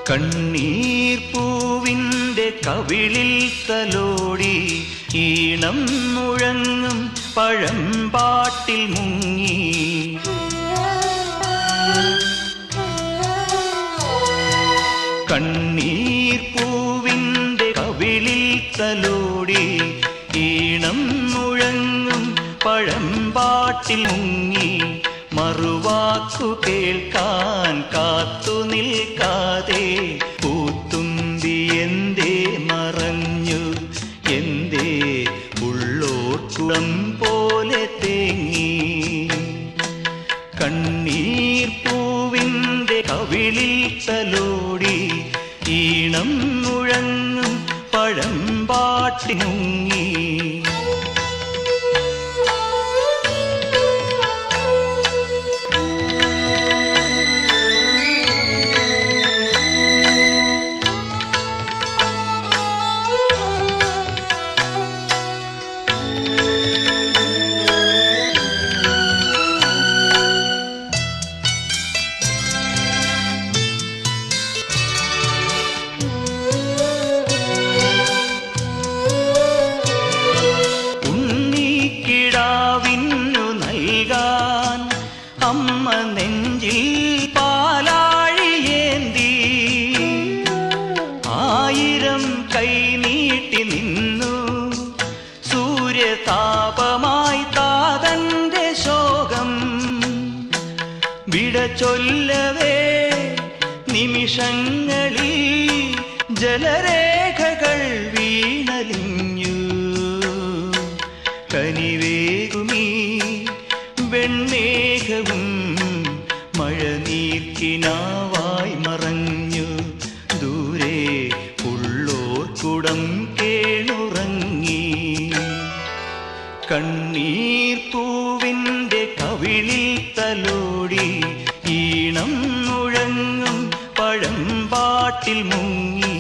കണ്ണീർ പൂവിൻ്റെ കവിളിൽ തലോടി ഈണം മുഴങ്ങും പഴമ്പാട്ടിൽ മുങ്ങി കണ്ണീർ പൂവിൻ്റെ കവിളിൽ തലോടി ഈണം മുഴങ്ങും പഴമ്പാട്ടിൽ മുങ്ങി മറുവാക്കു കേൾക്കാൻ കാത്തു നിൽക്കാതെ പൂത്തുമ്പി എന്തേ മറഞ്ഞു എന്തേ ഉള്ളോർക്കുളം പോലെ തേങ്ങി കണ്ണീർ പൂവിൻ്റെ കവിളിൽ തലോടി ഈണം മുഴങ്ങും പഴമ്പാട്ടിൽ മുങ്ങി അമ്മ നെഞ്ചിൽ പാലാഴിയേന്തി ആയിരം കൈ നീട്ടി നിന്നു സൂര്യതാപമായി താതന്റെ ശോകം വിട ചൊല്ലവേ നിമിഷങ്ങളിൽ ജലരേഖകൾ വീണലിഞ്ഞു കനിവേകുമീ വെൺമേഘവും മഴനീർക്കിനാവായി മറഞ്ഞു ദൂരെ ഉള്ളോർക്കുടം കേണുറങ്ങി കണ്ണീർ പൂവിൻ്റെ കവിളിൽ തലോടി ഈണം മുഴങ്ങും പഴമ്പാട്ടിൽ മുങ്ങി